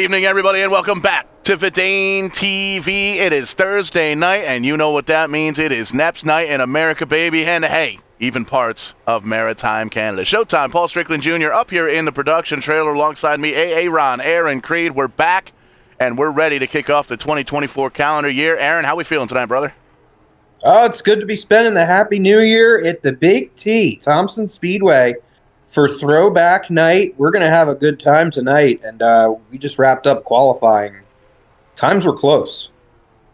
evening, everybody, and welcome back to VidaneTV. It is Thursday night, and you know what that means. It is NEP's night in America, baby, and hey, even parts of Maritime Canada. Showtime, Paul Strickland Jr. up here in the production trailer alongside me, Aaron, Aaron Creed. We're back, and we're ready to kick off the 2024 calendar year. Aaron, how we feeling tonight, brother? Oh, it's good to be spending the Happy New Year at the Big T, Thompson Speedway, for Throwback Night. We're going to have a good time tonight, and we just wrapped up qualifying. Times were close.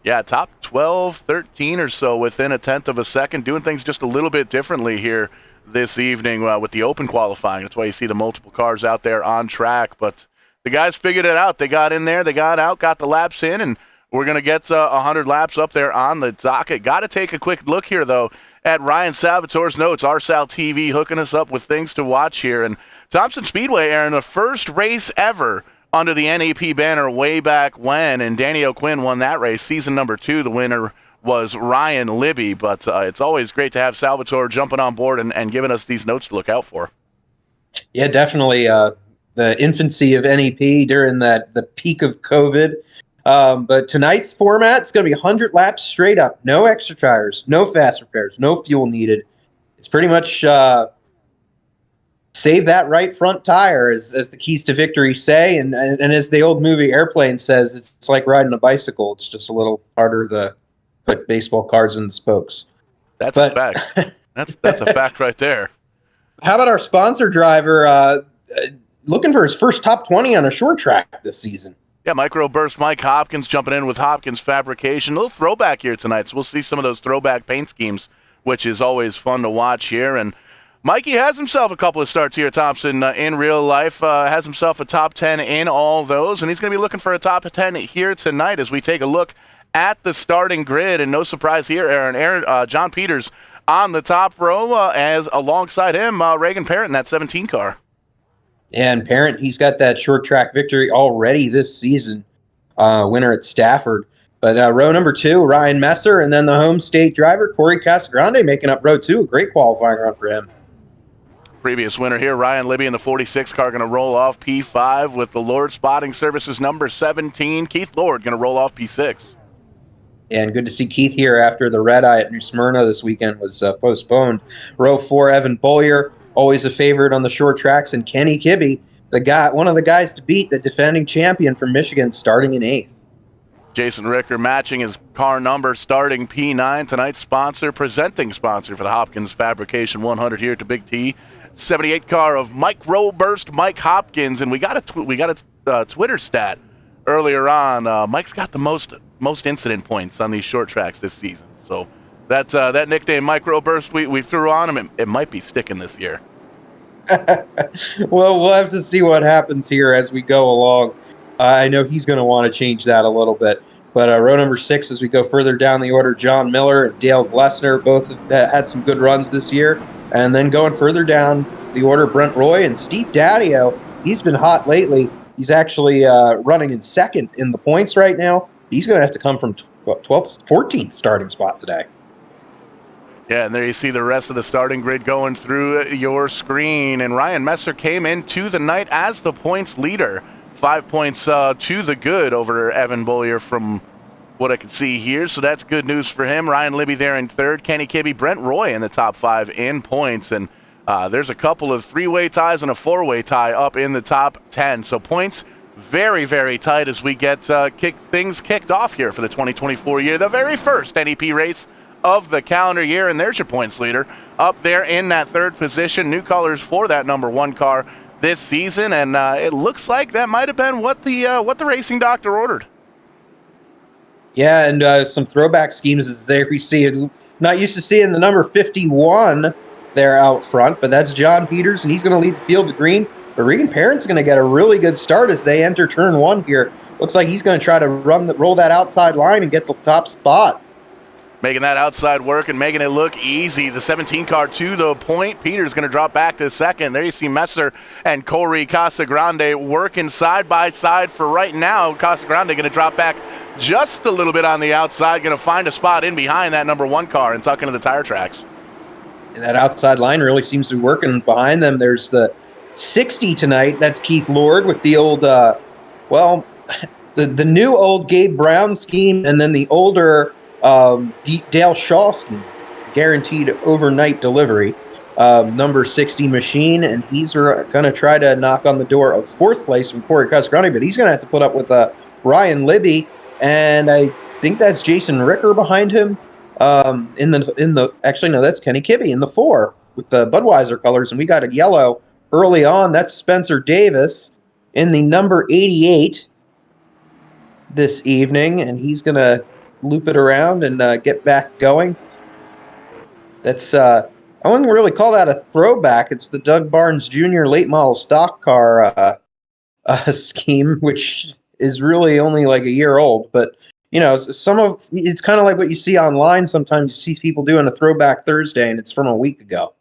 Yeah, top 12, 13 or so within a tenth of a second, doing things just a little bit differently here this evening with the open qualifying. That's why you see the multiple cars out there on track. But the guys figured it out. They got in there, they got out, got the laps in, and we're going to get 100 laps up there on the docket. Got to take a quick look here, though, at Ryan Salvatore's notes. RSal TV hooking us up with things to watch here. And Thompson Speedway, Aaron, the first race ever under the NEP banner way back when, and Danny O'Quinn won that race, season number 2. The winner was Ryan Libby, but it's always great to have Salvatore jumping on board and giving us these notes to look out for. Yeah, definitely the infancy of NEP during the peak of COVID. But tonight's format, it's going to be 100 laps straight up. No extra tires, no fast repairs, no fuel needed. It's pretty much save that right front tire, as the keys to victory say. And as the old movie Airplane says, it's like riding a bicycle. It's just a little harder to put baseball cards in the spokes. That's a fact. That's a fact right there. How about our sponsor driver looking for his first top 20 on a short track this season? Yeah, Microburst Mike Hopkins jumping in with Hopkins Fabrication. A little throwback here tonight, so we'll see some of those throwback paint schemes, which is always fun to watch here. And Mikey has himself a couple of starts here at Thompson in real life, has himself a top 10 in all those, and he's going to be looking for a top 10 here tonight as we take a look at the starting grid. And no surprise here, Aaron John Peters on the top row, as alongside him, Reagan Parent in that 17 car. And Parent, he's got that short track victory already this season, winner at Stafford. But row number 2, Ryan Messer, and then the home state driver, Corey Casagrande, making up row 2. A great qualifying run for him. Previous winner here, Ryan Libby in the 46 car, going to roll off P5 with the Lord Spotting Services number 17. Keith Lord going to roll off P6. And good to see Keith here after the red eye at New Smyrna this weekend was postponed. Row 4, Evan Bollier, always a favorite on the short tracks, and Kenny Kibbe, one of the guys to beat, the defending champion from Michigan, starting in 8th. Jason Ricker matching his car number, starting P9. Tonight's presenting sponsor for the Hopkins Fabrication 100 here at the Big T. 78 car of Microburst Mike Hopkins, and we got a Twitter stat earlier on. Mike's got the most incident points on these short tracks this season, so that nickname Microburst we threw on him, it might be sticking this year. Well, we'll have to see what happens here as we go along. I know he's going to want to change that a little bit. But row number 6, as we go further down the order, John Miller and Dale Glessner, both have had some good runs this year. And then going further down the order, Brent Roy and Steve Daddio. He's been hot lately. He's actually running in 2nd in the points right now. He's going to have to come from 12th, 14th starting spot today. Yeah, and there you see the rest of the starting grid going through your screen. And Ryan Messer came into the night as the points leader. 5 points to the good over Evan Bollier from what I can see here. So that's good news for him. Ryan Libby there in 3rd. Kenny Kibbe, Brent Roy in the top 5 in points. And there's a couple of 3-way ties and a 4-way tie up in the top 10. So points very, very tight as we get things kicked off here for the 2024 year. The very first NEP race of the calendar year, and there's your points leader up there in that 3rd position. New colors for that number 1 car this season, and it looks like that might have been what the racing doctor ordered. Yeah, and some throwback schemes is there. We see it. Not used to seeing the number 51 there out front, but that's John Peters, and he's going to lead the field to green. But Regan Parent's going to get a really good start as they enter turn 1 here. Looks like he's going to try to roll that outside line and get the top spot. Making that outside work and making it look easy. The 17 car to the point. Peter's going to drop back to 2nd. There you see Messer and Corey Casagrande working side by side for right now. Casagrande going to drop back just a little bit on the outside. Going to find a spot in behind that number 1 car and tuck into the tire tracks. And that outside line really seems to be working behind them. There's the 60 tonight. That's Keith Lord with the old, the new old Gabe Brown scheme, and then the older Dale Shaw scheme, guaranteed overnight delivery. Number 60 machine, and he's going to try to knock on the door of fourth place from Corey Casgrande, but he's going to have to put up with Ryan Libby, and I think that's Jason Ricker behind him. Actually, no, that's Kenny Kibbe in the 4 with the Budweiser colors, and we got a yellow early on. That's Spencer Davis in the number 88 this evening, and he's going to loop it around and get back going. That's I wouldn't really call that a throwback. It's the Doug Barnes Jr. late model stock car scheme, which is really only like a year old. But it's kind of like what you see online. Sometimes you see people doing a throwback Thursday, and it's from a week ago.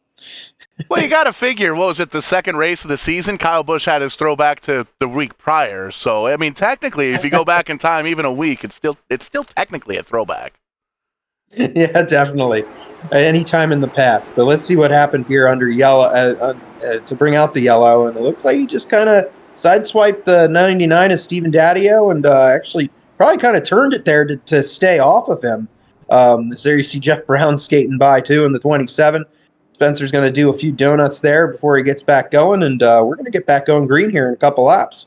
Well, you got to figure, what was it, the second race of the season? Kyle Busch had his throwback to the week prior. So, I mean, technically, if you go back in time even a week, it's still technically a throwback. Yeah, definitely. Any time in the past. But let's see what happened here under yellow to bring out the yellow. And it looks like he just kind of sideswiped the 99 of Steven Daddio and actually probably kind of turned it there to stay off of him. There you see Jeff Brown skating by, too, in the 27. Spencer's going to do a few donuts there before he gets back going, and we're going to get back going green here in a couple laps.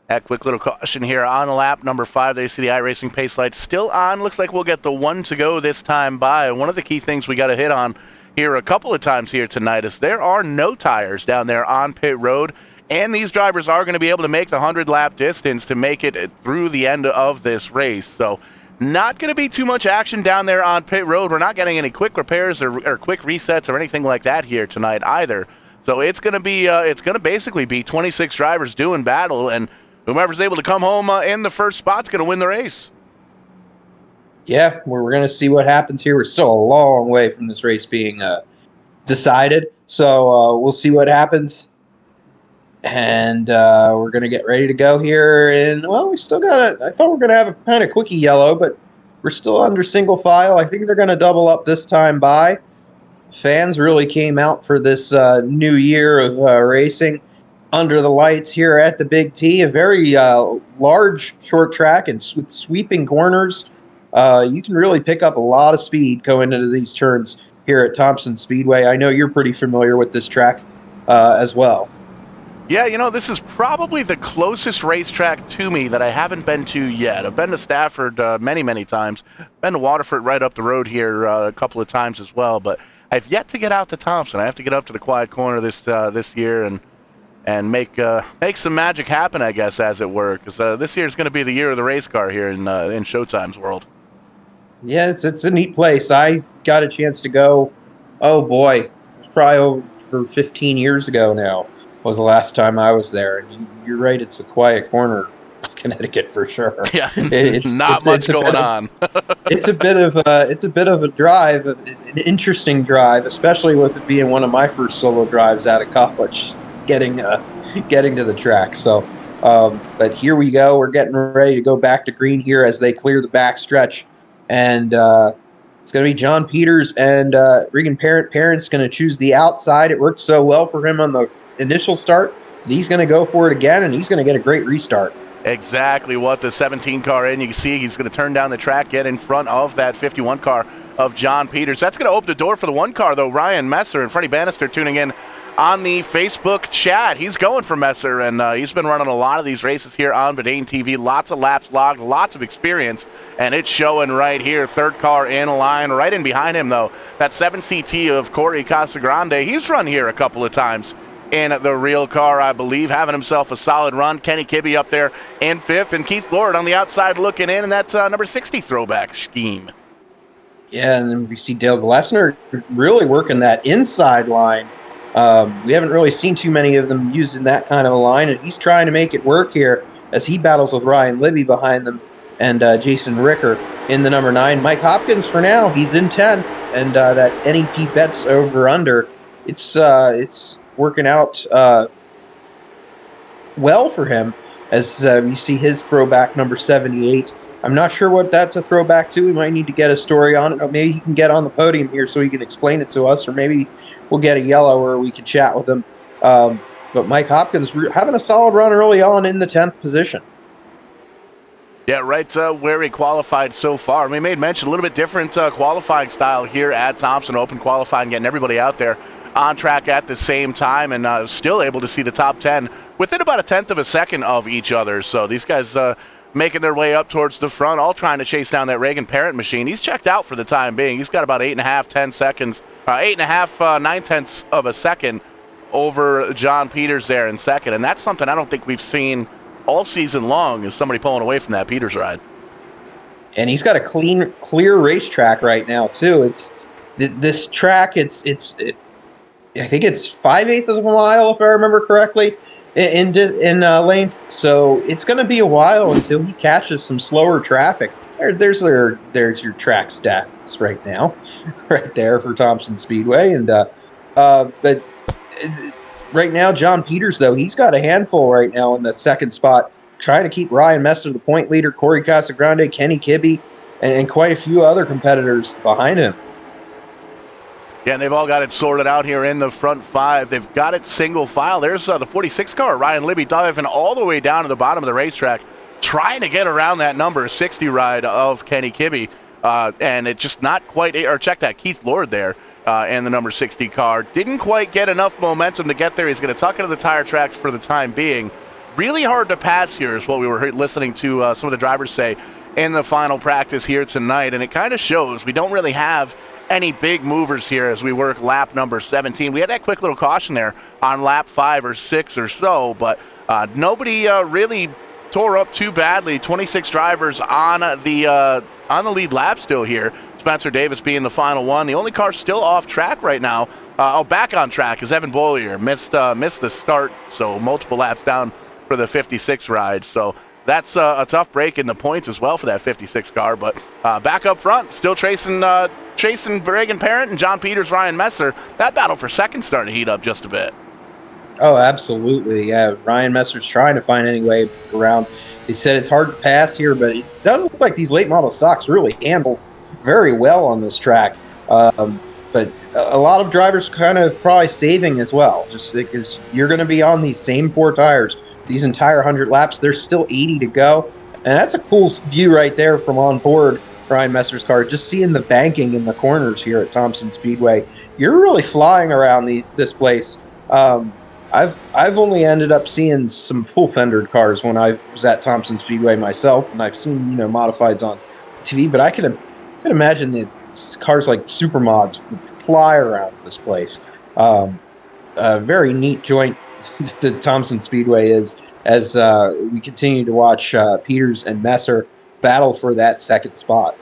That quick little caution here on lap number 5. There you see the iRacing pace lights still on. Looks like we'll get the 1 to go this time by. One of the key things we got to hit on here a couple of times here tonight is there are no tires down there on pit road, and these drivers are going to be able to make the 100-lap distance to make it through the end of this race. So not going to be too much action down there on pit road. We're not getting any quick repairs or quick resets or anything like that here tonight either. So it's going to basically be 26 drivers doing battle, and whomever's able to come home in the first spot's going to win the race. Yeah, we're going to see what happens here. We're still a long way from this race being decided, so we'll see what happens. And we're going to get ready to go here. And, well, we still got I thought we were going to have a kind of quickie yellow, but we're still under single file. I think they're going to double up this time by. Fans really came out for this new year of racing under the lights here at the Big T. A very large short track and with sweeping corners. You can really pick up a lot of speed going into these turns here at Thompson Speedway. I know you're pretty familiar with this track as well. Yeah, this is probably the closest racetrack to me that I haven't been to yet. I've been to Stafford many, many times. Been to Waterford right up the road here a couple of times as well, but I've yet to get out to Thompson. I have to get up to the Quiet Corner this year and make some magic happen, I guess, as it were, because this year is going to be the year of the race car here in Showtime's world. Yeah, it's a neat place. I got a chance to go, oh boy, it's probably over 15 years ago now was the last time I was there. And you're right, it's the Quiet Corner of Connecticut for sure. Yeah, it's not much going on. It's a bit of a drive, an interesting drive, especially with it being one of my first solo drives out of college, getting to the track. So, but here we go. We're getting ready to go back to green here as they clear the backstretch, and it's going to be John Peters and Regan Parent's going to choose the outside. It worked so well for him on the initial start. He's going to go for it again, and he's going to get a great restart. Exactly what the 17 car in. You can see he's going to turn down the track, get in front of that 51 car of John Peters. That's going to open the door for the 1 car, though. Ryan Messer and Freddie Bannister tuning in on the Facebook chat. He's going for Messer, and he's been running a lot of these races here on VidaneTV. Lots of laps logged, lots of experience, and it's showing right here. 3rd car in line. Right in behind him, though, that 7CT of Corey Casagrande. He's run here a couple of times in the real car, I believe, having himself a solid run. Kenny Kibbe up there in 5th, and Keith Lord on the outside looking in, and that's number 60 throwback scheme. Yeah, and then we see Dale Glessner really working that inside line. We haven't really seen too many of them using that kind of a line, and he's trying to make it work here as he battles with Ryan Libby behind them and Jason Ricker in the number 9. Mike Hopkins, for now, he's in 10th, and that NEP bets over under. It's working out well for him as you see his throwback number 78. I'm not sure what that's a throwback to. We might need to get a story on it. Or maybe he can get on the podium here so he can explain it to us, or maybe we'll get a yellow where we can chat with him. but Mike Hopkins having a solid run early on in the 10th position. Yeah, right where he qualified so far. We made mention a little bit different qualifying style here at Thompson, open qualifying, getting everybody out there on track at the same time, and still able to see the top 10 within about a tenth of a second of each other. So these guys making their way up towards the front, all trying to chase down that Reagan Parent machine. He's checked out for the time being. He's got about 8.5, 10 seconds, 8.5, 9/10 of a second over John Peters there in second, and that's something I don't think we've seen all season long, is somebody pulling away from that Peters ride. And he's got a clear racetrack right now too. It's this track. I think it's 5/8 of a mile, if I remember correctly, in length. So it's going to be a while until he catches some slower traffic. There's your track stats right now, right there for Thompson Speedway. And but right now, John Peters, though, he's got a handful right now in that second spot, trying to keep Ryan Messer, the point leader, Corey Casagrande, Kenny Kibbe, and quite a few other competitors behind him. Yeah, and they've all got it sorted out here in the front five. They've got it single file. There's the 46 car, Ryan Libby, diving all the way down to the bottom of the racetrack, trying to get around that number 60 ride of Kenny Kibbe, and it just not quite, or check that, Keith Lord there. And the number 60 car didn't quite get enough momentum to get there. He's going to tuck into the tire tracks for the time being. Really hard to pass here is what we were listening to some of the drivers say in the final practice here tonight, and it kind of shows we don't really have any big movers here as we work lap number 17. We had that quick little caution there on lap 5 or 6 or so, but nobody really tore up too badly. 26 drivers on the lead lap still here. Spencer Davis being the final one. The only car still off track right now, back on track, is Evan Bollier. Missed the start, so multiple laps down for the 56 ride. So that's a tough break in the points as well for that 56 car. But back up front, still chasing Reagan Parent and John Peters, Ryan Messer. That battle for second starting to heat up just a bit. Oh, absolutely. Yeah, Ryan Messer's trying to find any way around. He said it's hard to pass here, but it does look like these late model stocks really handle very well on this track, but a lot of drivers kind of probably saving as well, just because you're going to be on these same 4 tires these entire 100 laps. There's still 80 to go, and that's a cool view right there from on board Ryan Messer's car, just seeing the banking in the corners here at Thompson Speedway. You're really flying around this place. I've only ended up seeing some full fendered cars when I was at Thompson Speedway myself, and I've seen modifieds on TV, but I can imagine that cars like supermods would fly around this place. A very neat joint that Thompson Speedway is, as we continue to watch Peters and Messer battle for that second spot.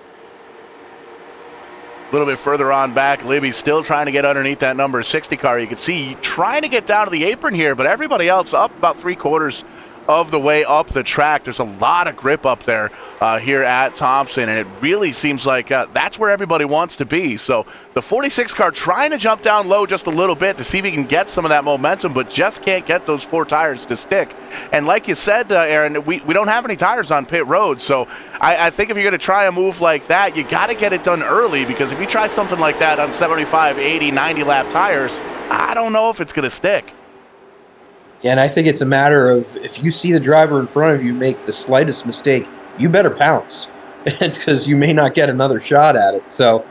A little bit further on back, Libby's still trying to get underneath that number 60 car. You can see trying to get down to the apron here, but everybody else up about 3/4 of the way up the track. There's a lot of grip up there here at Thompson, and it really seems like that's where everybody wants to be. So the 46 car trying to jump down low just a little bit to see if he can get some of that momentum, but just can't get those 4 tires to stick. And like you said, Aaron, we don't have any tires on pit road, so I think if you're going to try a move like that, you got to get it done early, because if you try something like that on 75, 80, 90 lap tires, I don't know if it's going to stick. Yeah, and I think it's a matter of, if you see the driver in front of you make the slightest mistake, you better pounce. It's because you may not get another shot at it. So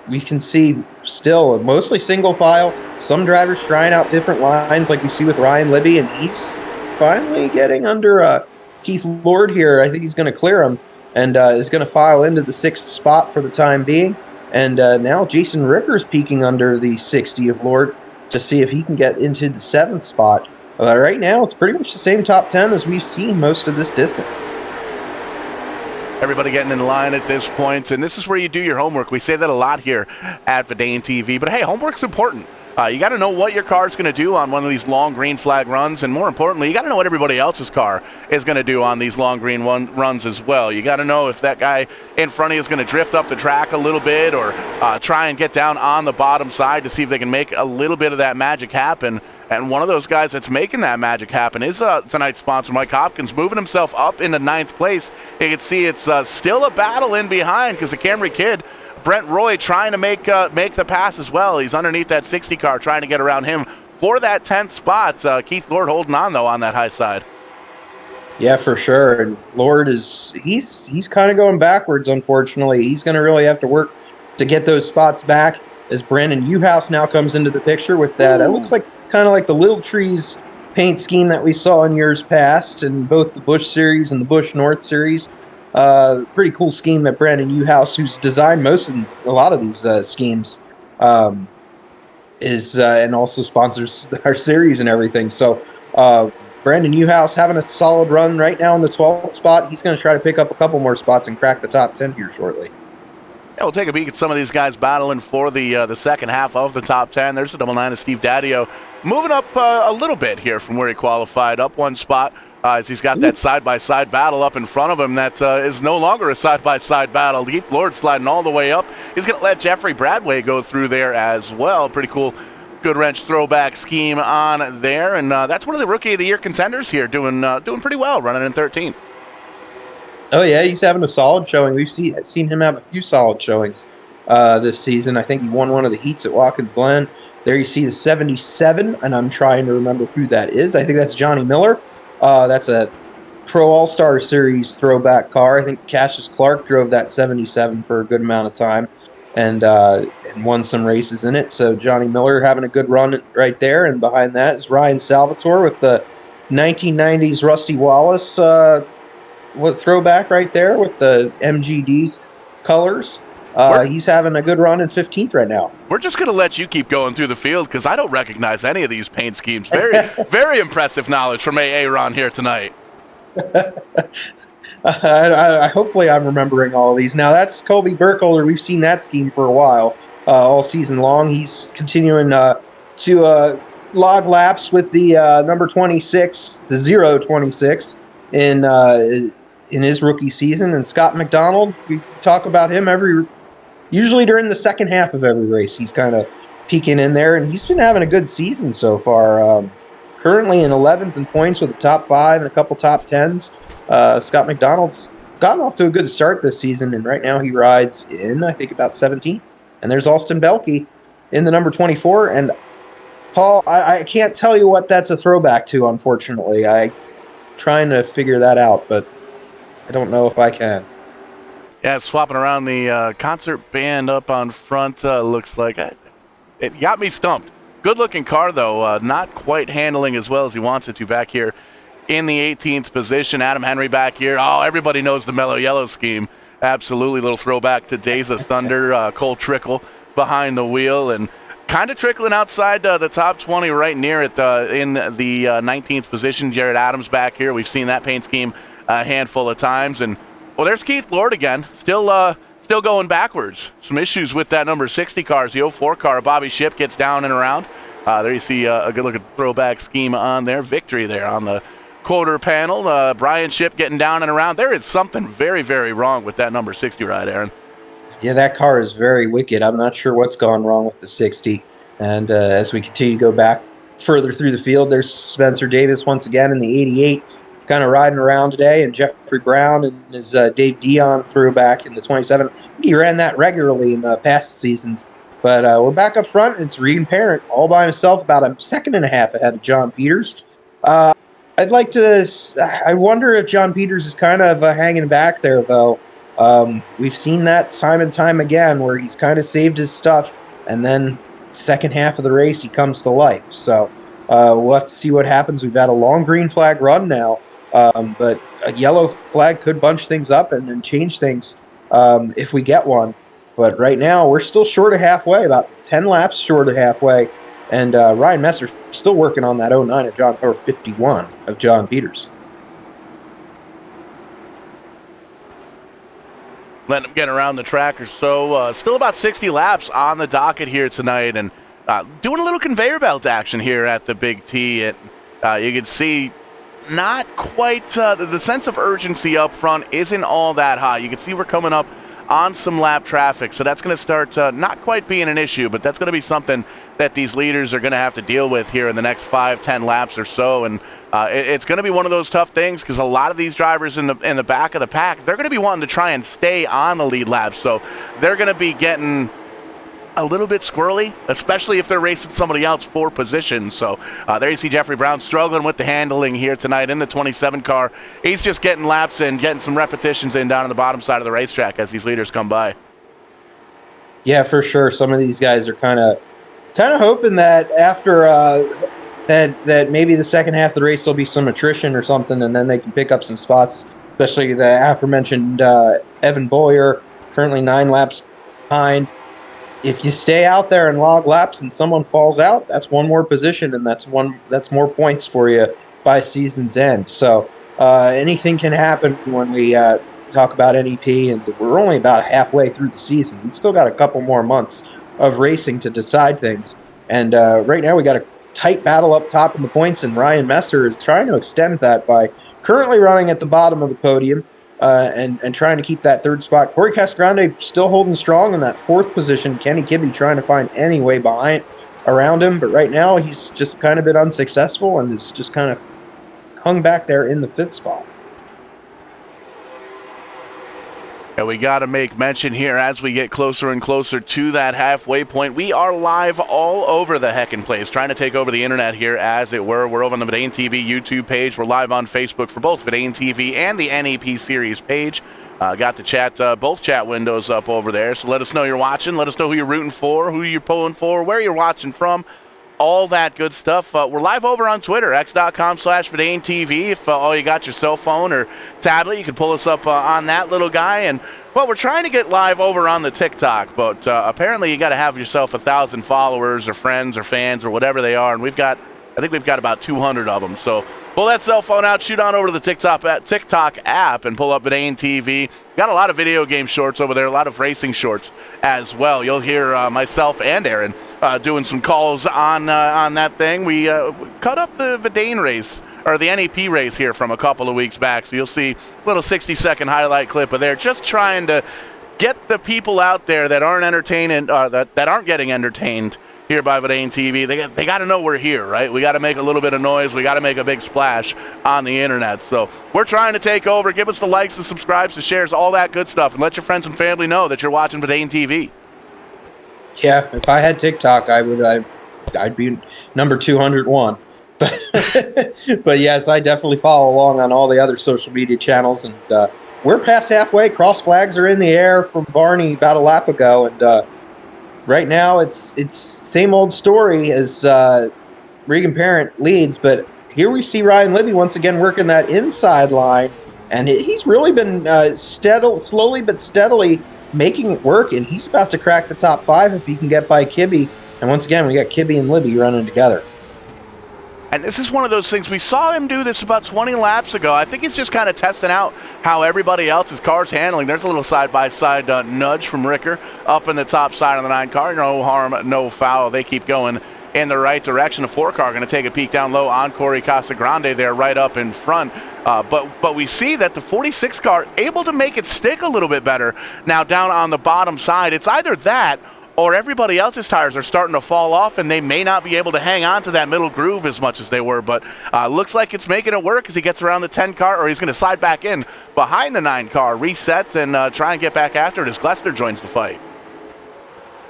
we can see still mostly single file. Some drivers trying out different lines, like we see with Ryan Libby, and he's finally getting under Keith Lord here. I think he's going to clear him, and is going to file into the 6th spot for the time being. And now Jason Ricker's peeking under the 60 of Lord to see if he can get into the 7th spot. Right now, it's pretty much the same top 10 as we've seen most of this distance. Everybody getting in line at this point, and this is where you do your homework. We say that a lot here at VidaneTV, but hey, homework's important. You got to know what your car's going to do on one of these long green flag runs, and more importantly, you got to know what everybody else's car is going to do on these long green runs as well. You got to know if that guy in front of you is going to drift up the track a little bit, or try and get down on the bottom side to see if they can make a little bit of that magic happen. And one of those guys that's making that magic happen is tonight's sponsor, Mike Hopkins, moving himself up into 9th place. You can see it's still a battle in behind, because the Camry kid, Brent Roy, trying to make the pass as well. He's underneath that 60 car, trying to get around him for that 10th spot. Keith Lord holding on, though, on that high side. Yeah, for sure. And Lord he's kind of going backwards, unfortunately. He's going to really have to work to get those spots back as Brandon Uhouse now comes into the picture with that. It looks like kind of like the Little Trees paint scheme that we saw in years past in both the Busch Series and the Busch North Series. Pretty cool scheme that Brandon Uhouse, who's designed a lot of these schemes, is and also sponsors our series and everything. So Brandon Uhouse having a solid run right now in the 12th spot. He's going to try to pick up a couple more spots and crack the top 10 here shortly. Yeah, we'll take a peek at some of these guys battling for the second half of the top 10. There's the double 9 of Steve Daddio, moving up a little bit here from where he qualified, up one spot as he's got that side-by-side battle up in front of him that is no longer a side-by-side battle. Keith Lord sliding all the way up. He's going to let Jeffrey Bradway go through there as well. Pretty cool. Good wrench throwback scheme on there, and that's one of the Rookie of the Year contenders here, doing pretty well, running in 13th. Oh yeah, he's having a solid showing. We've seen him have a few solid showings this season. I think he won one of the heats at Watkins Glen. There you see the 77, and I'm trying to remember who that is. I think that's Johnny Miller. That's a Pro All-Star Series throwback car. I think Cassius Clark drove that 77 for a good amount of time. And won some races in it. So Johnny Miller having a good run right there. And behind that is Ryan Salvatore with the 1990s Rusty Wallace with throwback right there with the MGD colors. He's having a good run in 15th right now. We're just going to let you keep going through the field because I don't recognize any of these paint schemes. Very, very impressive knowledge from Aaron here tonight. Hopefully I'm remembering all of these. Now, that's Colby Burkholder. We've seen that scheme for a while, all season long. He's continuing to log laps with the number 26, the 026, in his rookie season. And Scott McDonald, we talk about him usually during the second half of every race. He's kind of peeking in there, and he's been having a good season so far. Currently in 11th in points with a top 5 and a couple top 10s. Scott McDonald's gotten off to a good start this season, and right now he rides in, I think, about 17th. And there's Austin Belke in the number 24. And, Paul, I can't tell you what that's a throwback to, unfortunately. I'm trying to figure that out, but I don't know if I can. Yeah, swapping around the concert band up on front looks like it got me stumped. Good-looking car, though, not quite handling as well as he wants it to back here in the 18th position. Adam Henry back here. Oh, everybody knows the Mellow Yellow scheme. Absolutely. Little throwback to Days of Thunder. Cole Trickle behind the wheel and kind of trickling outside the top 20 right near it in the 19th position. Jared Adams back here. We've seen that paint scheme a handful of times. And, well, there's Keith Lord again. Still going backwards. Some issues with that number 60 car. The 04 car. Bobby Shipp gets down and around. There you see a good-looking throwback scheme on there. Victory there on the quarter panel. Brian Shipp getting down and around. There is something very, very wrong with that number 60 ride, Aaron. Yeah, that car is very wicked. I'm not sure what's gone wrong with the 60. And as we continue to go back further through the field, there's Spencer Davis once again in the 88, kind of riding around today, and Jeffrey Brown and his Dave Dion throwback in the 27. He ran that regularly in past seasons. But we're back up front. It's Regan Parent all by himself, about a second and a half ahead of John Peters. I wonder if John Peters is kind of hanging back there, though. We've seen that time and time again where he's kind of saved his stuff, and then second half of the race he comes to life. So let's see what happens. We've had a long green flag run now, but a yellow flag could bunch things up and change things if we get one. But right now we're still short of halfway, about 10 laps short of halfway. And Ryan Messer's still working on that 09 of 51 of John Peters. Letting him get around the track or so. Still about 60 laps on the docket here tonight, and doing a little conveyor belt action here at the Big T. You can see not quite the sense of urgency up front isn't all that high. You can see we're coming up on some lap traffic, so that's going to start not quite being an issue, but that's going to be something that these leaders are going to have to deal with here in the next 5-10 laps or so. And it's going to be one of those tough things because a lot of these drivers in the back of the pack, they're going to be wanting to try and stay on the lead lap, so they're going to be getting a little bit squirrely, especially if they're racing somebody else for position. So there you see Jeffrey Brown struggling with the handling here tonight in the 27 car. He's just getting laps and getting some repetitions in down on the bottom side of the racetrack as these leaders come by. Yeah, for sure. Some of these guys are kind of hoping that after that maybe the second half of the race there'll be some attrition or something, and then they can pick up some spots. Especially the aforementioned Evan Boyer, currently 9 laps behind. If you stay out there and log laps and someone falls out, that's one more position, and that's more points for you by season's end. So anything can happen when we talk about NEP, and we're only about halfway through the season. We've still got a couple more months of racing to decide things. And right now we got a tight battle up top in the points, and Ryan Messer is trying to extend that by currently running at the bottom of the podium. And trying to keep that third spot. Corey Casagrande still holding strong in that 4th position. Kenny Kibbe trying to find any way around him, but right now he's just kind of been unsuccessful and is just kind of hung back there in the 5th spot. And we got to make mention here as we get closer and closer to that halfway point. We are live all over the heckin' place, trying to take over the internet here, as it were. We're over on the VidaneTV YouTube page. We're live on Facebook for both VidaneTV and the NEP series page. Got the chat, both chat windows up over there. So let us know you're watching. Let us know who you're rooting for, who you're pulling for, where you're watching from. All that good stuff. We're live over on Twitter, x.com/VidaneTV. If all you got your cell phone or tablet, you can pull us up on that little guy. And, well, we're trying to get live over on the TikTok, but apparently you got to have yourself 1,000 followers or friends or fans or whatever they are. And I think we've got about 200 of them. So pull that cell phone out, shoot on over to the TikTok app, and pull up VidaneTV. Got a lot of video game shorts over there, a lot of racing shorts as well. You'll hear myself and Aaron doing some calls on that thing. We cut up the Vidane race, or the NEP race here from a couple of weeks back. So you'll see a little 60-second highlight clip of there, just trying to get the people out there that aren't entertaining, that aren't getting entertained here by VidaneTV. They got to know we're here, right? We got to make a little bit of noise. We got to make a big splash on the internet. So we're trying to take over. Give us the likes, the subscribes, the shares, all that good stuff, and let your friends and family know that you're watching VidaneTV. Yeah, if I had TikTok, I'd be number 201. But yes, I definitely follow along on all the other social media channels, and we're past halfway. Cross flags are in the air from Barney about a lap ago, and right now it's same old story as Regan Parent leads, but here we see Ryan Libby once again working that inside line, and he's really been slowly but steadily making it work, and he's about to crack the top 5 if he can get by Kibbe. And once again, we got Kibbe and Libby running together. And this is one of those things, we saw him do this about 20 laps ago. I think he's just kind of testing out how everybody else's car's handling. There's a little side-by-side nudge from Ricker up in the top side of the 9 car. No harm, no foul. They keep going in the right direction. The 4 car going to take a peek down low on Corey Casagrande there right up in front. But we see that the 46 car able to make it stick a little bit better now down on the bottom side. It's either that or everybody else's tires are starting to fall off, and they may not be able to hang on to that middle groove as much as they were. But looks like it's making it work as he gets around the 10 car, or he's going to slide back in behind the 9 car, resets, and try and get back after it as Glessner joins the fight.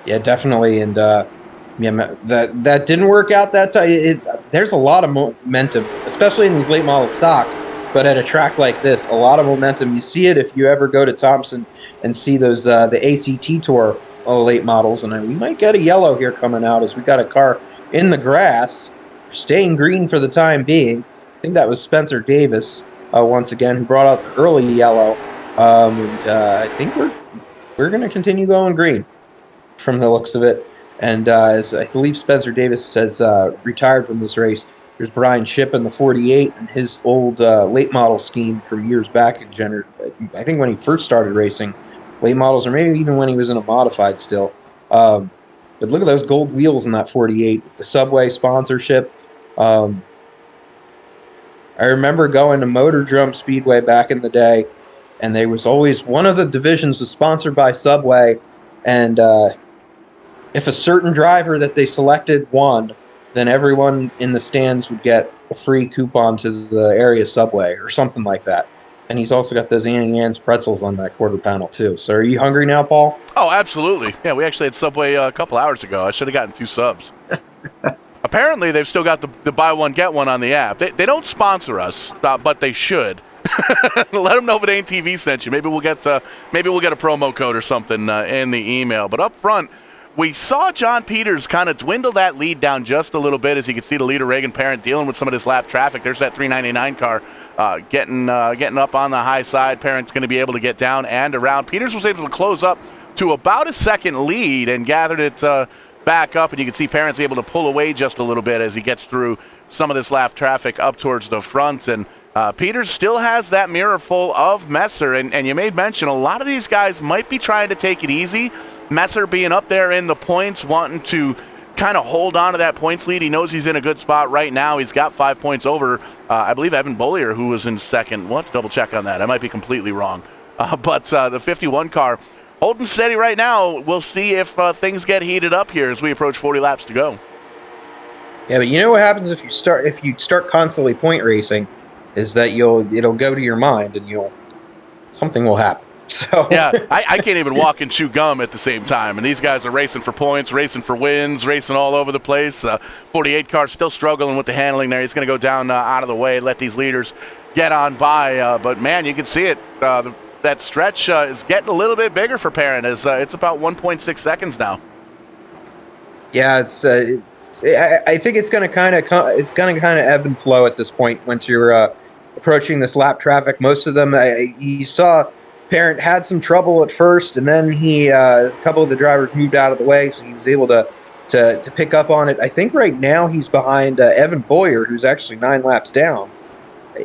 Yeah, definitely. And yeah, that didn't work out that time. There's a lot of momentum, especially in these late model stocks. But at a track like this, a lot of momentum. You see it if you ever go to Thompson and see those the ACT Tour late models, and we might get a yellow here coming out as we got a car in the grass, staying green for the time being. I think that was Spencer Davis once again who brought out the early yellow, and I think we're going to continue going green from the looks of it. And as I believe Spencer Davis has retired from this race, there's Brian Shipp in the 48 and his old late model scheme from years back. I think when he first started racing late models, or maybe even when he was in a modified still. But look at those gold wheels in that 48, the Subway sponsorship. I remember going to Motor Drum Speedway back in the day, and there was always one of the divisions was sponsored by Subway, and if a certain driver that they selected won, then everyone in the stands would get a free coupon to the area Subway or something like that. And he's also got those Annie Ann's pretzels on that quarter panel, too. So are you hungry now, Paul? Oh, absolutely. Yeah, we actually had Subway a couple hours ago. I should have gotten 2 subs. Apparently, they've still got the buy one, get one on the app. They don't sponsor us, but they should. Let them know VidaneTV sent you. Maybe we'll get a promo code or something in the email. But up front, we saw John Peters kind of dwindle that lead down just a little bit, as you can see the leader, Reagan Parent, dealing with some of this lap traffic. There's that 399 car getting up on the high side. Parent's going to be able to get down and around. Peters was able to close up to about a second lead and gathered it back up, and you can see Parent's able to pull away just a little bit as he gets through some of this lap traffic up towards the front. And Peters still has that mirror full of Messer, and you made mention a lot of these guys might be trying to take it easy. Messer being up there in the points, wanting to kind of hold on to that points lead. He knows he's in a good spot right now. He's got 5 points over, I believe, Evan Bollier, who was in second. We'll have to double check on that. I might be completely wrong. But the 51 car holding steady right now. We'll see if things get heated up here as we approach 40 laps to go. Yeah, but you know what happens if you start constantly point racing, is that it'll go to your mind and something will happen. So yeah, I can't even walk and chew gum at the same time, and these guys are racing for points, racing for wins, racing all over the place. 48 car still struggling with the handling there. He's going to go down out of the way, let these leaders get on by. But man, you can see it. That stretch is getting a little bit bigger for Parent, as it's about 1.6 seconds now. Yeah, I think it's going to kind of ebb and flow at this point once you're approaching this lap traffic. Most of them, you saw Parent had some trouble at first, and then a couple of the drivers moved out of the way, so he was able to pick up on it. I think right now he's behind Evan Boyer, who's actually 9 laps down.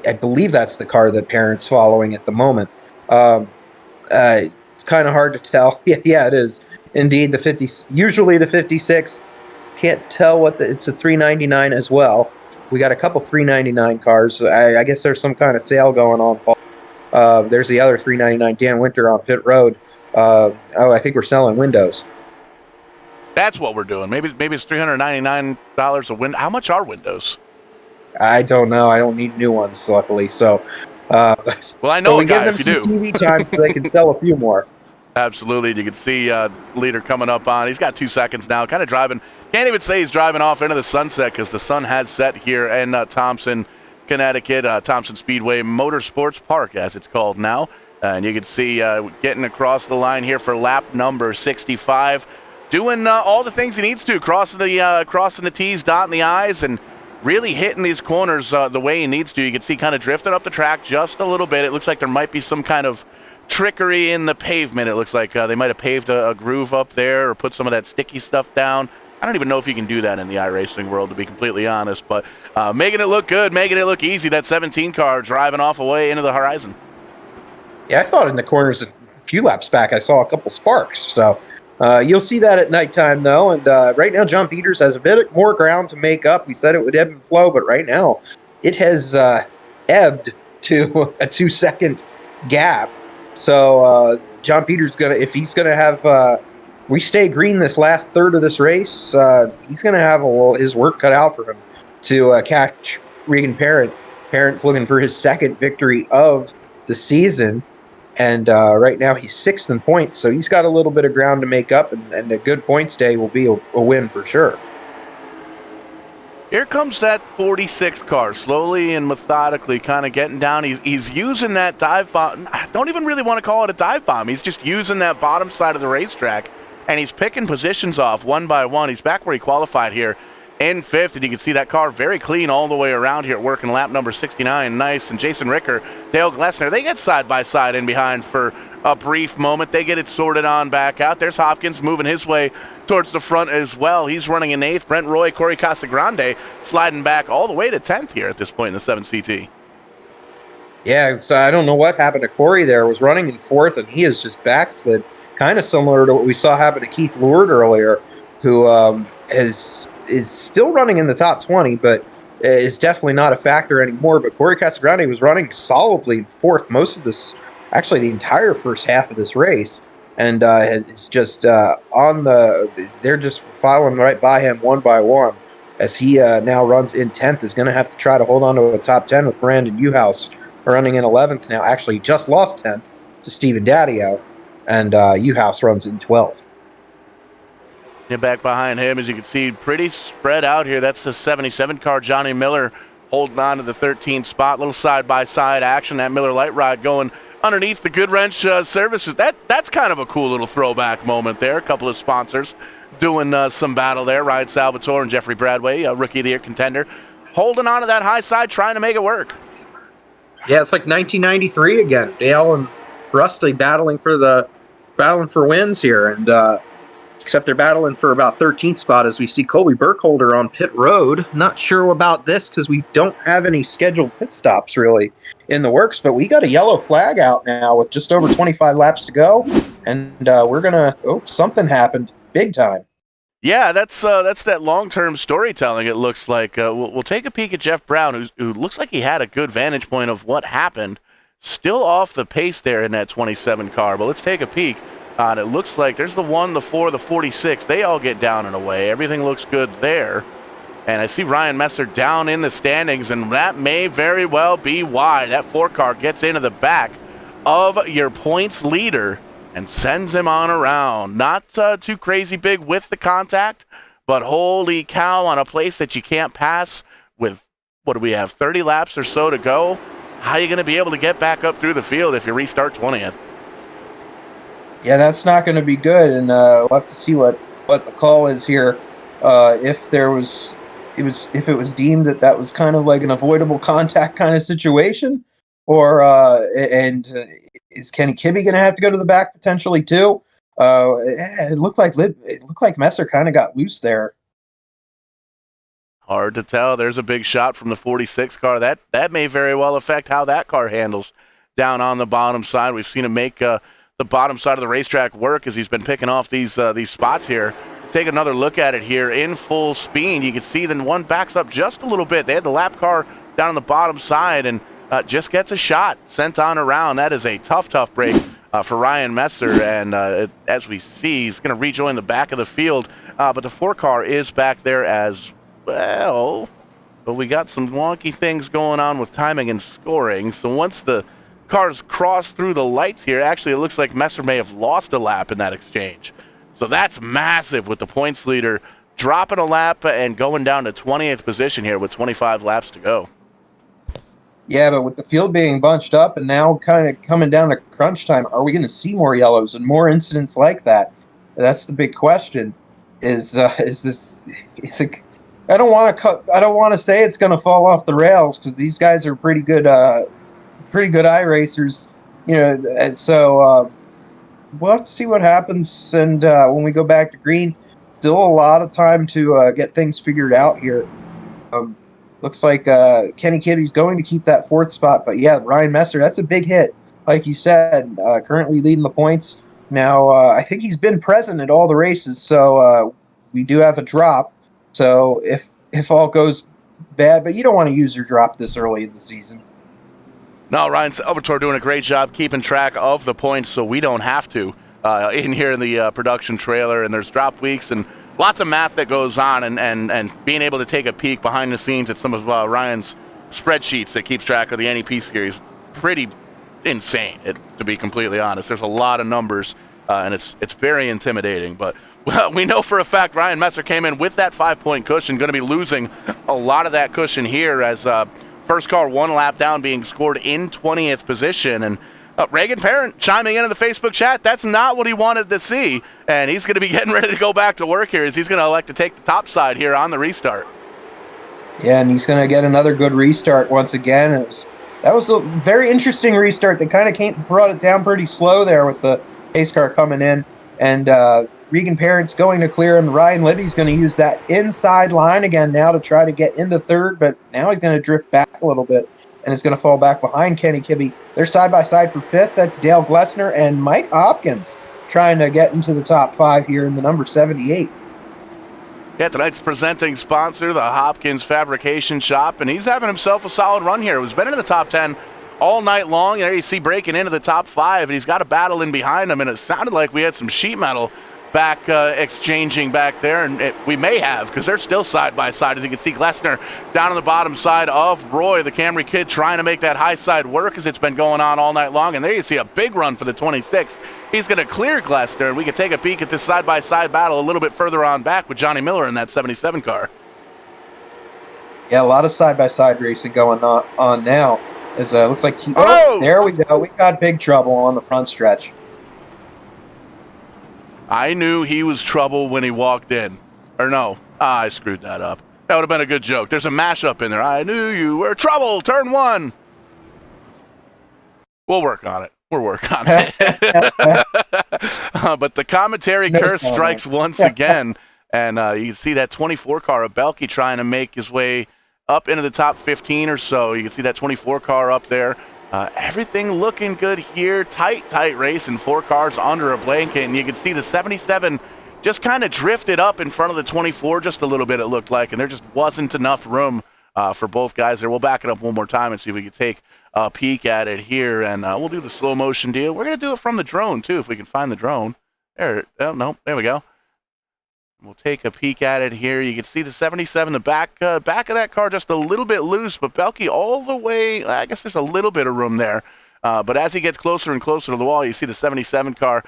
I believe that's the car that Parent's following at the moment. It's kind of hard to tell. Yeah, it is indeed the 50. Usually the 56. Can't tell it's a 399 as well. We got a couple 399 cars. I guess there's some kind of sale going on, Paul. There's the other 399 Dan Winter on pit road. I think we're selling windows. That's what we're doing. Maybe it's $399 a window. How much are windows? I don't know. I don't need new ones, luckily. So, well, I know we give them some TV time so they can sell a few more. Absolutely. You can see leader coming up on. He's got 2 seconds now. Kind of driving. Can't even say he's driving off into the sunset, because the sun has set here in Thompson, Connecticut. Thompson Speedway Motorsports Park, as it's called now. And you can see getting across the line here for lap number 65. Doing all the things he needs to. Crossing the T's, dotting the I's, and really hitting these corners the way he needs to. You can see kind of drifting up the track just a little bit. It looks like there might be some kind of trickery in the pavement. It looks like they might have paved a groove up there or put some of that sticky stuff down. I don't even know if you can do that in the iRacing world, to be completely honest, but making it look good, making it look easy. That 17 car driving off away into the horizon. Yeah, I thought in the corners a few laps back I saw a couple sparks. So you'll see that at nighttime, though. And right now, John Peters has a bit more ground to make up. We said it would ebb and flow, but right now it has ebbed to a 2-second gap. So John Peters if he's gonna have we stay green this last third of this race, he's gonna have his work cut out for him to catch Regan Parent. Parent's looking for his second victory of the season, and right now he's 6th in points, so he's got a little bit of ground to make up, and a good points day will be a win for sure. Here comes that 46 car, slowly and methodically kind of getting down. He's using that dive bomb. I don't even really want to call it a dive bomb. He's just using that bottom side of the racetrack, and he's picking positions off one by one. He's back where he qualified here in 5th, and you can see that car very clean all the way around here, working lap number 69. Nice. And Jason Ricker, Dale Glessner, they get side by side in behind for a brief moment. They get it sorted on back out. There's Hopkins moving his way towards the front as well. He's running in 8th. Brent Roy, Corey Casagrande sliding back all the way to 10th here at this point in the 7CT. Yeah, so I don't know what happened to Corey there. Was running in 4th, and he has just backslid, kind of similar to what we saw happen to Keith Lourdes earlier, who is still running in the top 20, but is definitely not a factor anymore. But Corey Casagrande was running solidly in 4th most of this, actually the entire first half of this race, and it's just they're just following right by him one by one, as he now runs in 10th. Is going to have to try to hold on to a top 10 with Brandon Newhouse running in 11th now. Actually, he just lost 10th to Steven Daddio, and U-House runs in 12th. Get back behind him, as you can see, pretty spread out here. That's the 77 car, Johnny Miller, holding on to the 13th spot. Little side-by-side action. That Miller Light Rod going underneath the Good Wrench services. That's kind of a cool little throwback moment there. A couple of sponsors doing some battle there. Ryan Salvatore and Jeffrey Bradway, Rookie of the Year contender, holding on to that high side, trying to make it work. Yeah, it's like 1993 again. Dale and Rusty battling for wins here, and except they're battling for about 13th spot as we see Colby Burkholder on pit road. Not sure about this because we don't have any scheduled pit stops really in the works, but we got a yellow flag out now with just over 25 laps to go, and we're gonna. Oh, something happened big time. Yeah, that's that long-term storytelling. It looks like we'll take a peek at Jeff Brown, who looks like he had a good vantage point of what happened. Still off the pace there in that 27 car, but let's take a peek. And it looks like there's the 1, the 4, the 46. They all get down and away. Everything looks good there. And I see Ryan Messer down in the standings, and that may very well be why. That 4 car gets into the back of your points leader and sends him on around. Not too crazy big with the contact, but holy cow, on a place that you can't pass with, what do we have, 30 laps or so to go? How are you going to be able to get back up through the field if you restart 20th? Yeah, that's not going to be good, and we'll have to see what the call is here. If it was deemed that was kind of like an avoidable contact kind of situation, or is Kenny Kibbe going to have to go to the back potentially too? It looked like Messer kind of got loose there. Hard to tell. There's a big shot from the 46 car. That may very well affect how that car handles down on the bottom side. We've seen him make the bottom side of the racetrack work as he's been picking off these spots here. Take another look at it here in full speed. You can see then one backs up just a little bit. They had the lap car down on the bottom side and just gets a shot sent on around. That is a tough break for Ryan Messer. And as we see, he's going to rejoin the back of the field. But the 4 car is back there as well. But we got some wonky things going on with timing and scoring. So once the cars cross through the lights here, actually it looks like Messer may have lost a lap in that exchange. So that's massive with the points leader dropping a lap and going down to 20th position here with 25 laps to go. Yeah, but with the field being bunched up and now kind of coming down to crunch time, are we going to see more yellows and more incidents like that? That's the big question. Is this? I don't want to say it's going to fall off the rails because these guys are pretty good iRacers, and so we'll have to see what happens. And when we go back to green, still a lot of time to get things figured out here. Looks like Kenny Kibbe's going to keep that 4th spot, but yeah, Ryan Messer, that's a big hit. Like you said, currently leading the points. Now, I think he's been present at all the races, so we do have a drop. So if all goes bad, but you don't want to use your drop this early in the season. No, Ryan Salvatore doing a great job keeping track of the points so we don't have to in here in the production trailer. And there's drop weeks and lots of math that goes on, and being able to take a peek behind the scenes at some of Ryan's spreadsheets that keeps track of the NEP series, pretty insane, to be completely honest. There's a lot of numbers, and it's very intimidating. But well, we know for a fact Ryan Messer came in with that 5-point cushion, going to be losing a lot of that cushion here as first car 1 lap down, being scored in 20th position. And Reagan Parent chiming into the Facebook chat, that's not what he wanted to see. And he's going to be getting ready to go back to work here as he's going to elect to take the top side here on the restart. Yeah, and he's going to get another good restart once again. That was a very interesting restart. They kind of brought it down pretty slow there with the pace car coming in. And Regan Parent's going to clear, and Ryan Libby's going to use that inside line again now to try to get into 3rd, but now he's going to drift back a little bit, and it's going to fall back behind Kenny Kibbe. They're side-by-side for 5th. That's Dale Glessner and Mike Hopkins trying to get into the top 5 here in the number 78. Yeah, tonight's presenting sponsor, the Hopkins Fabrication Shop, and he's having himself a solid run here. He's been in the top 10 all night long. There you see breaking into the top 5, and he's got a battle in behind him, and it sounded like we had some sheet metal back exchanging back there, and we may have, because they're still side by side. As you can see, Glessner down on the bottom side of Roy, the Camry kid, trying to make that high side work as it's been going on all night long. And there you see a big run for the 26. He's going to clear Glessner, and we can take a peek at this side by side battle a little bit further on back with Johnny Miller in that 77 car. Yeah, a lot of side by side racing going on now. As looks like there we go. We got big trouble on the front stretch. I knew he was trouble when he walked in. Or no, I screwed that up. That would have been a good joke. There's a mashup in there. I knew you were trouble. Turn 1. We'll work on it. We'll work on it. But the commentary curse strikes once again. And you can see that 24 car of Belke trying to make his way up into the top 15 or so. You can see that 24 car up there. Everything looking good here. Tight race, and 4 cars under a blanket. And you can see the 77 just kind of drifted up in front of the 24 just a little bit, it looked like. And there just wasn't enough room for both guys there. We'll back it up one more time and see if we can take a peek at it here. And we'll do the slow motion deal. We're going to do it from the drone, too, if we can find the drone. There, oh, no, there we go. We'll take a peek at it here. You can see the 77, the back of that car just a little bit loose, but Belke all the way, I guess there's a little bit of room there. But as he gets closer and closer to the wall, you see the 77 car.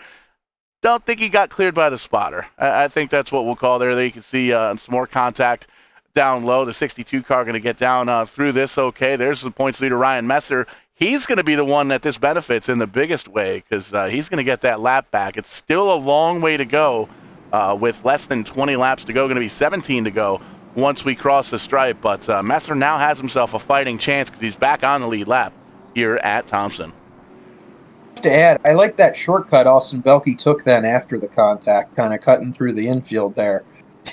Don't think he got cleared by the spotter. I think that's what we'll call there. There you can see some more contact down low. The 62 car going to get down through this okay. There's the points leader, Ryan Messer. He's going to be the one that this benefits in the biggest way because he's going to get that lap back. It's still a long way to go. With less than 20 laps to go, going to be 17 to go once we cross the stripe. But Messer now has himself a fighting chance because he's back on the lead lap here at Thompson. To add, I like that shortcut Austin Belke took then after the contact, kind of cutting through the infield there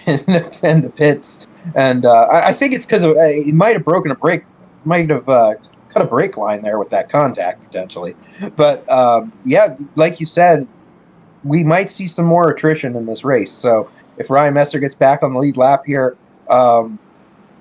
in the pits. And I think it's because he might have broken a brake, might have cut a brake line there with that contact potentially. But yeah, like you said, we might see some more attrition in this race. So if Ryan Messer gets back on the lead lap here,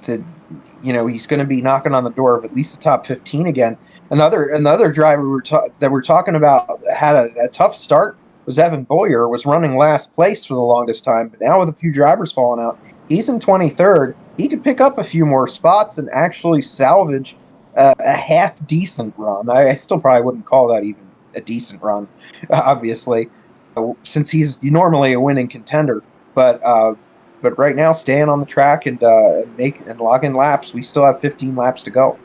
he's going to be knocking on the door of at least the top 15 again. Another driver that we're talking about had a tough start was Evan Boyer, was running last place for the longest time, but now with a few drivers falling out, he's in 23rd. He could pick up a few more spots and actually salvage a half-decent run. I still probably wouldn't call that even a decent run, obviously, since he's normally a winning contender. But right now, staying on the track and logging laps, we still have 15 laps to go.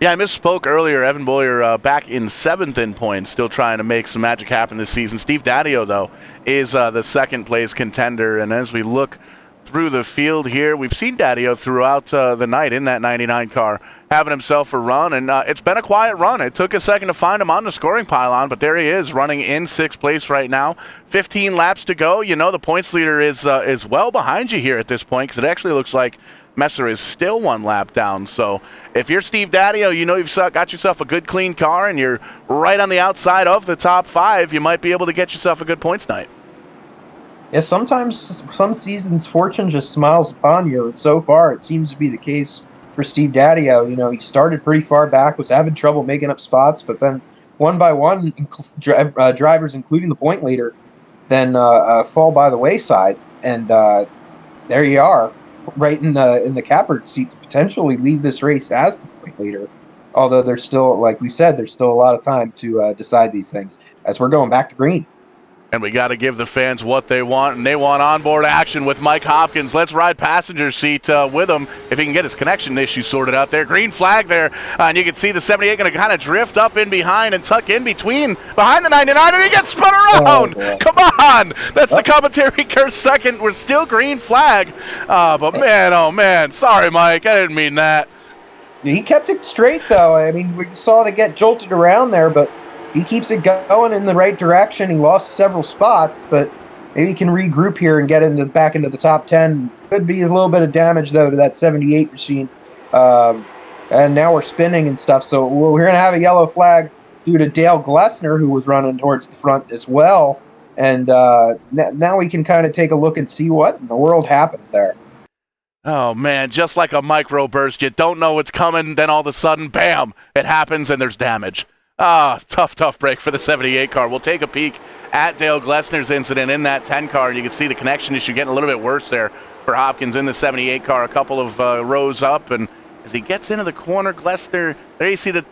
Yeah, I misspoke earlier. Evan Boyer back in 7th in points, still trying to make some magic happen this season. Steve Daddio, though, is the second-place contender. And as we look through the field here, we've seen Daddio throughout the night in that 99 car, having himself a run, and it's been a quiet run. It took a second to find him on the scoring pylon, but there he is, running in 6th place right now. 15 laps to go. You know the points leader is well behind you here at this point, because it actually looks like Messer is still 1 lap down. So if you're Steve Daddio, you know you've got yourself a good, clean car, and you're right on the outside of the top 5. You might be able to get yourself a good points night. Yeah, sometimes, some seasons, fortune just smiles upon you, and so far it seems to be the case for Steve Daddio. You know, he started pretty far back, was having trouble making up spots, but then one by one, drivers, including the point leader, then fall by the wayside, and there you are, right in the catbird seat to potentially leave this race as the point leader. Although there's still, like we said, there's still a lot of time to decide these things as we're going back to green. And we got to give the fans what they want, and they want onboard action with Mike Hopkins. Let's ride passenger seat with him if he can get his connection issue sorted out there. Green flag there, and you can see the 78 going to kind of drift up in behind and tuck in behind the 99, and he gets spun around. Oh, come on. That's the commentary curse second. We're still green flag. But man, oh man, sorry, Mike. I didn't mean that. He kept it straight, though. I mean, we saw they get jolted around there, but he keeps it going in the right direction. He lost several spots, but maybe he can regroup here and get back into the top 10. Could be a little bit of damage, though, to that 78 machine. And now we're spinning and stuff, so we're going to have a yellow flag due to Dale Glessner, who was running towards the front as well. And now we can kind of take a look and see what in the world happened there. Oh, man, just like a microburst. You don't know what's coming, then all of a sudden, bam, it happens and there's damage. Tough break for the 78 car. We'll take a peek at Dale Glessner's incident in that 10 car, and you can see the connection issue getting a little bit worse there for Hopkins in the 78 car, a couple of rows up, and as he gets into the corner, Glessner, there you see the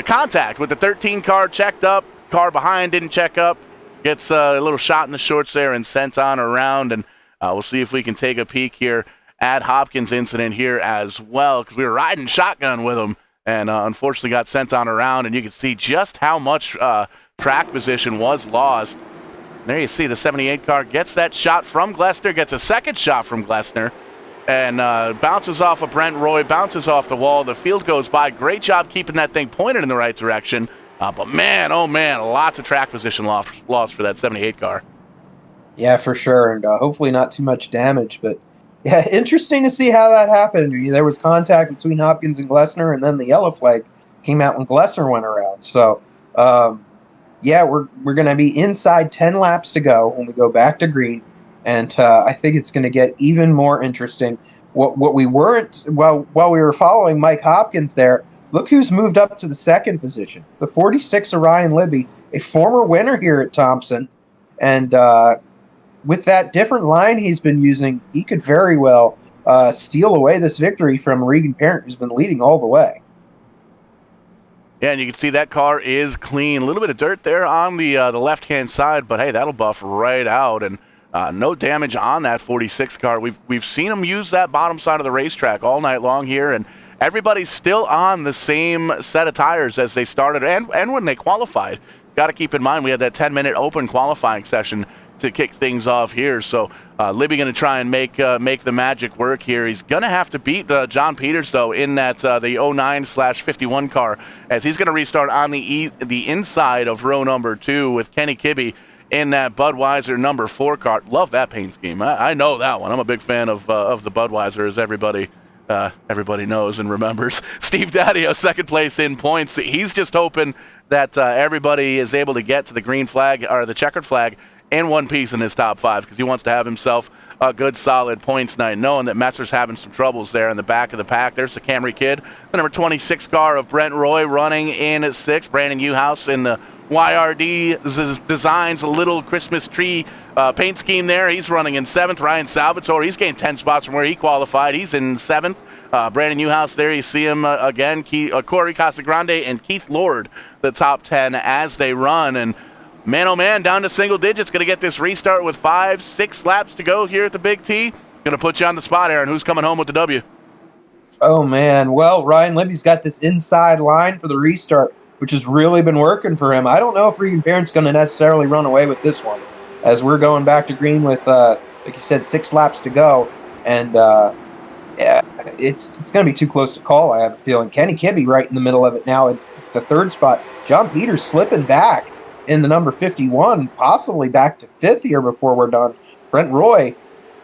contact with the 13 car checked up, car behind didn't check up, gets a little shot in the shorts there and sent on around, and we'll see if we can take a peek here at Hopkins' incident here as well, because we were riding shotgun with him, and unfortunately got sent on around, and you can see just how much track position was lost. There you see the 78 car gets that shot from Glessner, gets a second shot from Glessner, and bounces off of Brent Roy, bounces off the wall. The field goes by. Great job keeping that thing pointed in the right direction. But man, oh man, lots of track position lost for that 78 car. Yeah, for sure, and hopefully not too much damage, but yeah, interesting to see how that happened. There was contact between Hopkins and Glessner, and then the yellow flag came out when Glessner went around. So, yeah, we're going to be inside 10 laps to go when we go back to green, and I think it's going to get even more interesting. What we weren't while we were following Mike Hopkins there. Look who's moved up to the second position. The 46 Orion Libby, a former winner here at Thompson, and with that different line he's been using, he could very well steal away this victory from Regan Parent, who's been leading all the way. Yeah, and you can see that car is clean. A little bit of dirt there on the left-hand side, but hey, that'll buff right out, and no damage on that 46 car. We've seen him use that bottom side of the racetrack all night long here, and everybody's still on the same set of tires as they started and when they qualified. Got to keep in mind we had that 10-minute open qualifying session to kick things off here. So Libby going to try and make the magic work here. He's going to have to beat John Peters, though, in that the 09/51 car, as he's going to restart on the inside of row number 2 with Kenny Kibbe in that Budweiser number 4 car. Love that paint scheme. I know that one. I'm a big fan of the Budweiser, as everybody knows and remembers. Steve Daddio, second place in points. He's just hoping that everybody is able to get to the green flag or the checkered flag in one piece in his top 5, because he wants to have himself a good solid points night, knowing that Metzer's having some troubles there in the back of the pack. There's the Camry kid, the number 26 car of Brent Roy running in at 6th. Brandon Uhouse in the YRD Designs a little Christmas tree paint scheme there. He's running in 7th. Ryan Salvatore, he's gained 10 spots from where he qualified. He's in 7th. Brandon Uhouse there, you see him again. Corey Casagrande and Keith Lord, the top 10 as they run. And man, oh man, down to single digits. Going to get this restart with 5-6 laps to go here at the Big T. Going to put you on the spot, Aaron. Who's coming home with the W? Oh, man. Well, Ryan Libby's got this inside line for the restart, which has really been working for him. I don't know if Regan Parent's going to necessarily run away with this one, as we're going back to green with, like you said, 6 laps to go. And, yeah, it's going to be too close to call, I have a feeling. Kenny Kibbe right in the middle of it now at the 3rd spot. John Peters slipping back in the number 51, possibly back to 5th here before we're done. Brent Roy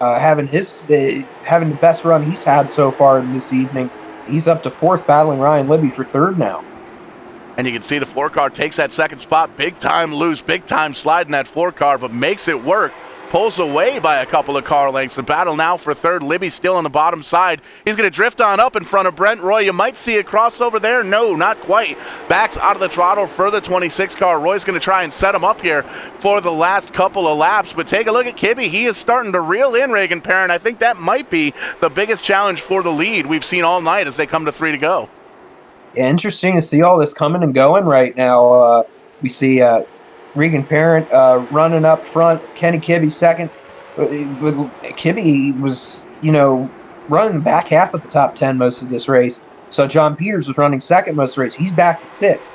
having the best run he's had so far in this evening. He's up to 4th, battling Ryan Libby for 3rd now. And you can see the 4 car takes that 2nd spot. Big time loose, big time sliding that 4 car, but makes it work. Pulls away by a couple of car lengths. The battle now for 3rd. Libby still on the bottom side. He's going to drift on up in front of Brent Roy. You might see a crossover there. No, not quite. Backs out of the throttle for the 26 car. Roy's going to try and set him up here for the last couple of laps. But take a look at Kibbe. He is starting to reel in Regan Parent. I think that might be the biggest challenge for the lead we've seen all night as they come to 3 to go. Yeah, interesting to see all this coming and going right now. We see Regan Parent running up front, Kenny Kibbe 2nd. Kibbe was, running the back half of the top 10 most of this race. So John Peters was running 2nd most of the race. He's back to 6th.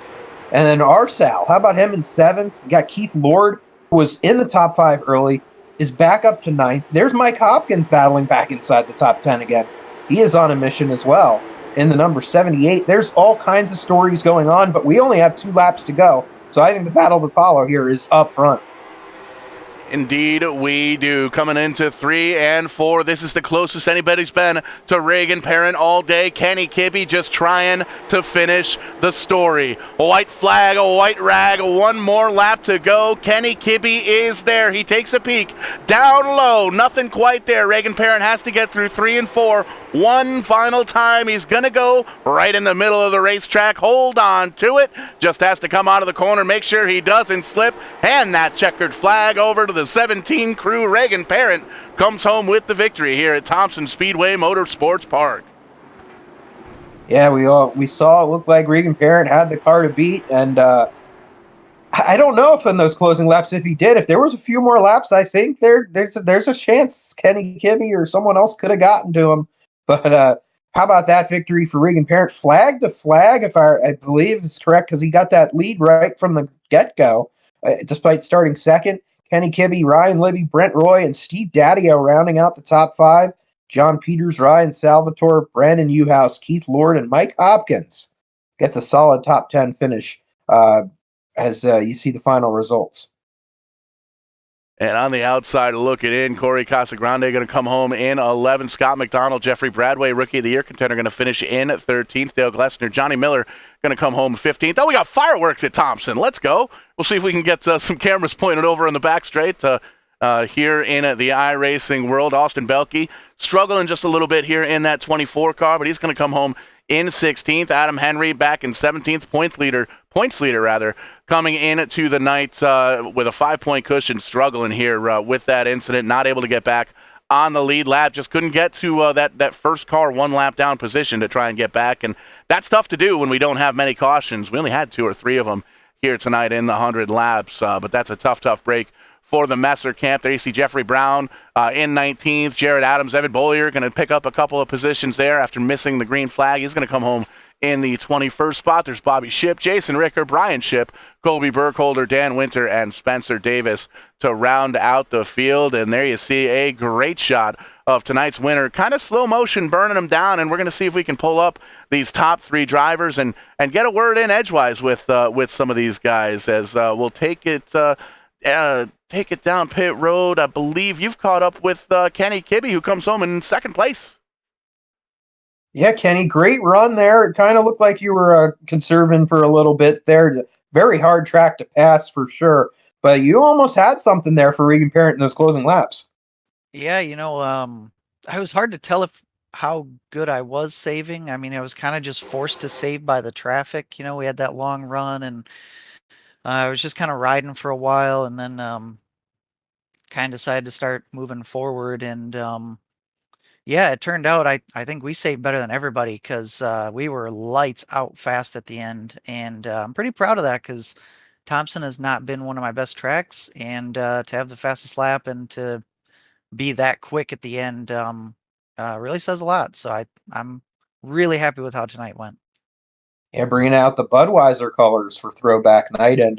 And then Arsal, how about him in 7th? You got Keith Lord, who was in the top 5 early, is back up to 9th. There's Mike Hopkins battling back inside the top 10 again. He is on a mission as well in the number 78. There's all kinds of stories going on, but we only have 2 laps to go. So I think the battle to follow here is up front. Indeed, we do. Coming into 3 and 4, this is the closest anybody's been to Reagan Parent all day. Kenny Kibbe just trying to finish the story. A white flag, a white rag, one more lap to go. Kenny Kibbe is there. He takes a peek. Down low, nothing quite there. Reagan Parent has to get through 3 and 4. One final time. He's going to go right in the middle of the racetrack. Hold on to it. Just has to come out of the corner, make sure he doesn't slip. Hand that checkered flag over to the 17 crew. Reagan Parent comes home with the victory here at Thompson Speedway Motorsports Park. Yeah, we saw it looked like Reagan Parent had the car to beat, and I don't know if in those closing laps, if he did, if there was a few more laps, I think there's a chance Kenny Kibbe or someone else could have gotten to him. But how about that victory for Reagan Parent? Flag to flag, if I believe is correct, because he got that lead right from the get-go. Despite starting second, Kenny Kibbe, Ryan Libby, Brent Roy, and Steve Daddio rounding out the top 5. John Peters, Ryan Salvatore, Brandon Uhouse, Keith Lord, and Mike Hopkins gets a solid top 10 finish as you see the final results. And on the outside looking in, Corey Casagrande going to come home in 11th. Scott McDonald, Jeffrey Bradway, Rookie of the Year contender, going to finish in 13th. Dale Glessner, Johnny Miller going to come home 15th. Oh, we got fireworks at Thompson. Let's go. We'll see if we can get some cameras pointed over in the back straight here in the iRacing world. Austin Belke struggling just a little bit here in that 24 car, but he's going to come home in 16th. Adam Henry back in 17th. Points leader, coming into the night with a 5-point cushion, struggling here with that incident, not able to get back on the lead lap. Just couldn't get to that first car 1 lap down position to try and get back, and that's tough to do when we don't have many cautions. We only had 2 or 3 of them here tonight in the 100 laps, but that's a tough break for the Messer camp. There you see Jeffrey Brown in 19th. Jared Adams, Evan Bollier going to pick up a couple of positions there after missing the green flag. He's going to come home in the 21st spot. There's Bobby Shipp, Jason Ricker, Brian Shipp, Colby Burkholder, Dan Winter, and Spencer Davis to round out the field. And there you see a great shot of tonight's winner. Kind of slow motion burning them down, and we're going to see if we can pull up these top 3 drivers and get a word in edgewise with some of these guys as we'll take it down pit road. I believe you've caught up with Kenny Kibbe, who comes home in 2nd place. Yeah, Kenny, great run there. It kind of looked like you were conserving for a little bit there. Very hard track to pass for sure, but you almost had something there for Reagan Parent in those closing laps. Yeah, I was hard to tell how good I was saving. I mean, I was kind of just forced to save by the traffic. We had that long run, and I was just kind of riding for a while, and then kind of decided to start moving forward. And yeah, it turned out I think we saved better than everybody because we were lights out fast at the end. And I'm pretty proud of that because Thompson has not been one of my best tracks. And to have the fastest lap and to be that quick at the end really says a lot. So I'm really happy with how tonight went. Yeah, bringing out the Budweiser colors for throwback night, and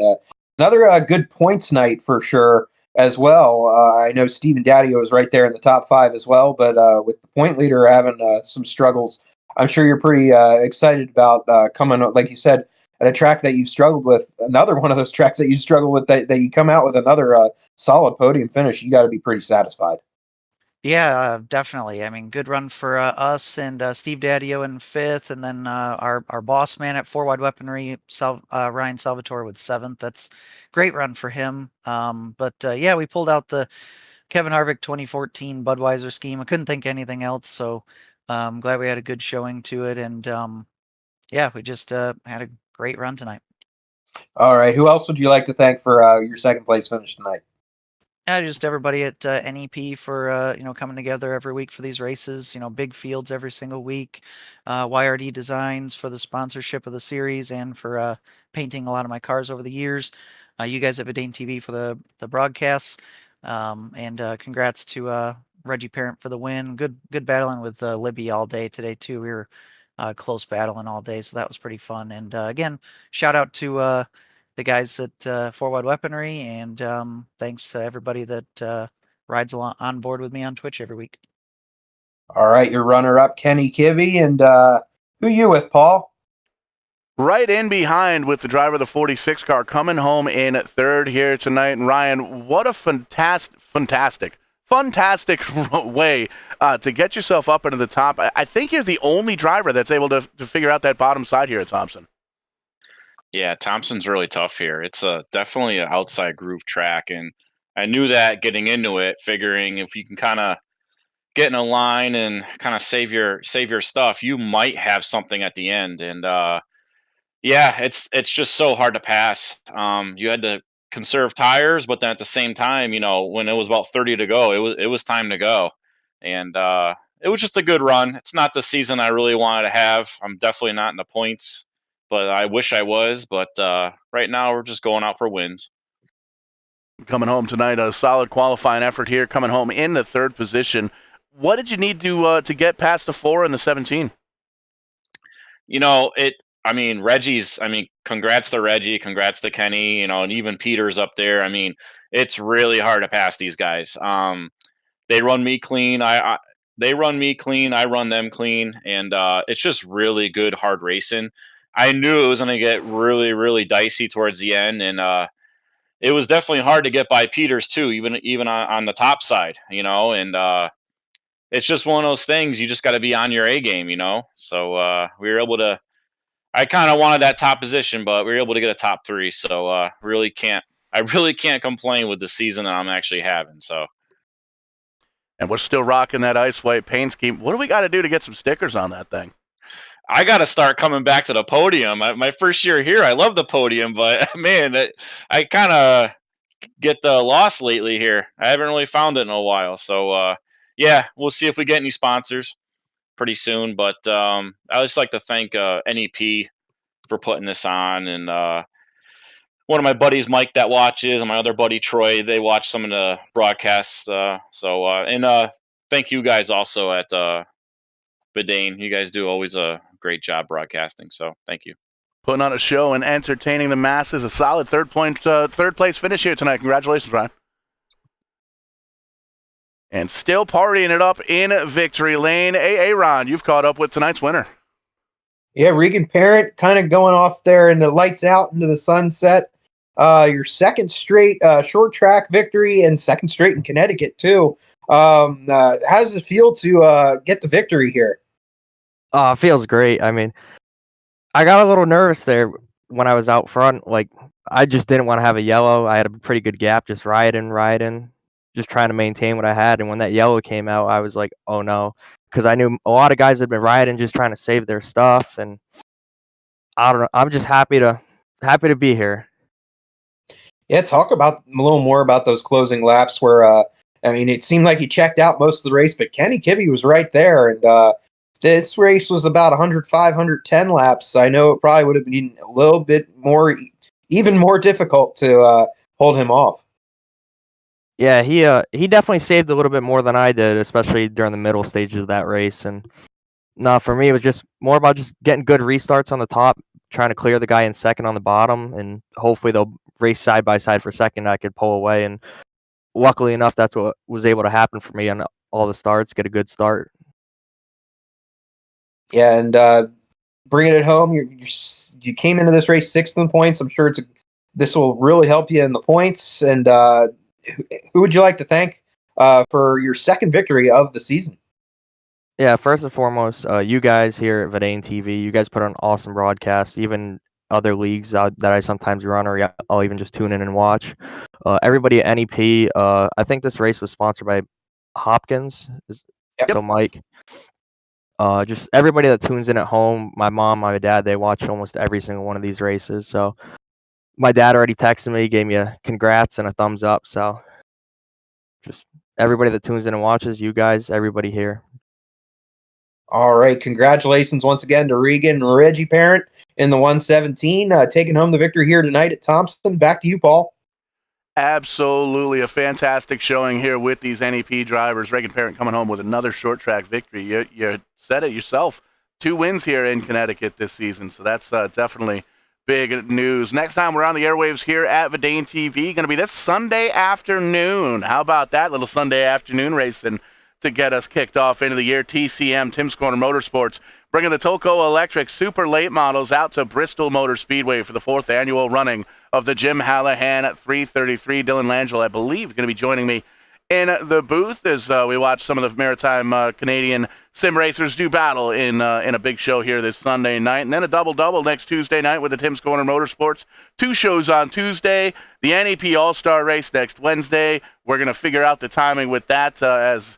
another good points night for sure as well. I know Stephen Daddio was right there in the top 5 as well, but with the point leader having some struggles, I'm sure you're pretty excited about coming, like you said, at a track that you've struggled with, another one of those tracks that you struggle with, that you come out with another solid podium finish. You got to be pretty satisfied. Yeah, definitely. I mean, good run for us and Steve Daddio in 5th, and then our boss man at 4 Wide Weaponry, Ryan Salvatore, with 7th. That's great run for him. But yeah, we pulled out the Kevin Harvick 2014 Budweiser scheme. I couldn't think of anything else, so I'm glad we had a good showing to it. And yeah, we just had a great run tonight. All right, who else would you like to thank for your 2nd place finish tonight? Yeah, just everybody at NEP for coming together every week for these races. Big fields every single week. YRD Designs for the sponsorship of the series and for painting a lot of my cars over the years. You guys at VidaneTV for the broadcasts. And congrats to Reggie Parent for the win. Good battling with Libby all day today too. We were close battling all day, so that was pretty fun. And again, shout out to the guys at 4 Wide Weaponry, and thanks to everybody that rides on board with me on Twitch every week. All right, your runner-up, Kenny Kibbe, and who you with, Paul? right in behind with the driver of the 46 car coming home in third here tonight. And Ryan, what a fantastic way to get yourself up into the top. I think you're the only driver that's able to figure out that bottom side here at Thompson. Yeah, Thompson's really tough here. It's definitely an outside groove track, and I knew that getting into it, figuring if you can kind of get in a line and kind of save your stuff, you might have something at the end. And yeah, it's just so hard to pass. You had to conserve tires, but then at the same time, when it was about 30 to go, it was time to go, and it was just a good run. It's not the season I really wanted to have. I'm definitely not in the points, but I wish I was. But right now, we're just going out for wins. Coming home tonight, a solid qualifying effort here, coming home in the third position. What did you need to get past the 4 and the 17? Reggie's, congrats to Reggie, congrats to Kenny, and even Peter's up there. It's really hard to pass these guys. They run me clean. They run me clean. I run them clean. And it's just really good, hard racing. I knew it was going to get really, really dicey towards the end. And it was definitely hard to get by Peters too, even on the top side, and it's just one of those things. You just got to be on your A game, So we were able to. I kind of wanted that top position, but we were able to get a top 3. So I really can't complain with the season that I'm actually having. So. And we're still rocking that ice white paint scheme. What do we got to do to get some stickers on that thing? I got to start coming back to the podium. My first year here, I love the podium, but man, I kind of get lost lately here. I haven't really found it in a while. So yeah, we'll see if we get any sponsors pretty soon. But I just like to thank NEP for putting this on, and one of my buddies, Mike, that watches, and my other buddy Troy, they watch some of the broadcasts. And thank you guys also at Vidane. You guys do always a great job broadcasting. So thank you. Putting on a show and entertaining the masses. A solid third place finish here tonight. Congratulations, Ryan. And still partying it up in victory lane. Hey, Ron, you've caught up with tonight's winner. Yeah, Regan Parent kind of going off there in the lights out into the sunset. Your second straight short track victory and second straight in Connecticut, too. How does it feel to get the victory here? It feels great. I got a little nervous there when I was out front. Like, I just didn't want to have a yellow. I had a pretty good gap, just riding, just trying to maintain what I had. And when that yellow came out, I was like, oh no, because I knew a lot of guys had been riding, just trying to save their stuff. And I don't know. I'm just happy to be here. Yeah, talk about a little more about those closing laps where, it seemed like he checked out most of the race, but Kenny Kibbe was right there. And this race was about 105, 110 laps. I know it probably would have been a little bit more, even more difficult to hold him off. Yeah, he definitely saved a little bit more than I did, especially during the middle stages of that race. And no, for me, it was just more about just getting good restarts on the top, trying to clear the guy in second on the bottom, and hopefully they'll race side by side for second. I could pull away, and luckily enough, that's what was able to happen for me on all the starts. Get a good start. Yeah, and bringing it home, you came into this race 6th in points. I'm sure this will really help you in the points. And who would you like to thank for your second victory of the season? Yeah, first and foremost, you guys here at VidaneTV, you guys put on an awesome broadcast. Even other leagues that I sometimes run, or I'll even just tune in and watch. Everybody at NEP, I think this race was sponsored by Hopkins. Yep. So Mike, just everybody that tunes in at home, my mom, my dad, they watch almost every single one of these races. So my dad already texted me, gave me a congrats and a thumbs up. So just everybody that tunes in and watches, you guys, everybody here. All right, congratulations once again to Regan and Reggie Parent in the 117, taking home the victory here tonight at Thompson. Back to you, Paul. Absolutely a fantastic showing here with these NEP drivers. Regan Parent coming home with another short track victory. You said it yourself, 2 wins here in Connecticut this season, so that's definitely big news. Next time we're on the airwaves here at VidaneTV, going to be this Sunday afternoon. How about that little Sunday afternoon racing to get us kicked off into the year? TCM, Tim's Corner Motorsports, bringing the Tolco Electric Super Late models out to Bristol Motor Speedway for the 4th annual running of the Jim Hallahan at 333. Dylan Langell, I believe, is going to be joining me in the booth as we watch some of the maritime Canadian sim racers do battle in a big show here this Sunday night. And then a double-double next Tuesday night with the Tim's Corner Motorsports. 2 shows on Tuesday, the NEP All-Star Race next Wednesday. We're going to figure out the timing with that as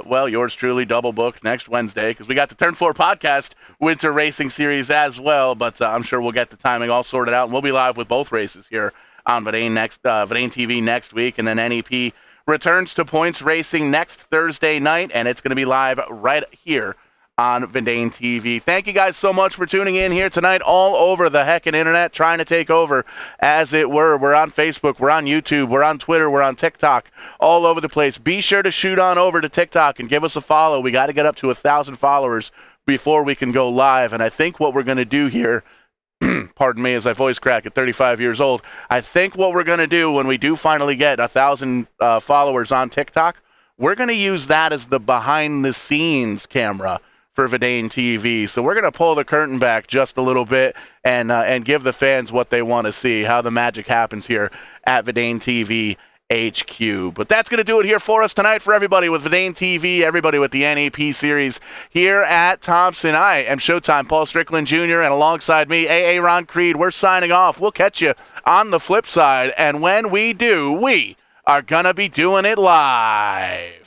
yours truly double booked next Wednesday because we got the Turn 4 Podcast Winter Racing Series as well, but I'm sure we'll get the timing all sorted out, and we'll be live with both races here on VidaneTV next week, and then NEP returns to points racing next Thursday night, and it's going to be live right here on VidaneTV. Thank you guys so much for tuning in here tonight all over the heckin' internet, trying to take over, as it were. We're on Facebook, we're on YouTube, we're on Twitter, we're on TikTok, all over the place. Be sure to shoot on over to TikTok and give us a follow. We got to get up to 1,000 followers before we can go live, and I think what we're going to do here, pardon me as I voice crack at 35 years old, I think what we're going to do when we do finally get 1,000 followers on TikTok, we're going to use that as the behind-the-scenes camera for VidaneTV. So we're going to pull the curtain back just a little bit and give the fans what they want to see, how the magic happens here at VidaneTV HQ. But that's going to do it here for us tonight for everybody with VidaneTV, everybody with the NEP series here at Thompson. I am Showtime Paul Strickland Jr., and alongside me, AA Ron Creed. We're signing off. We'll catch you on the flip side, and when we do, we are going to be doing it live.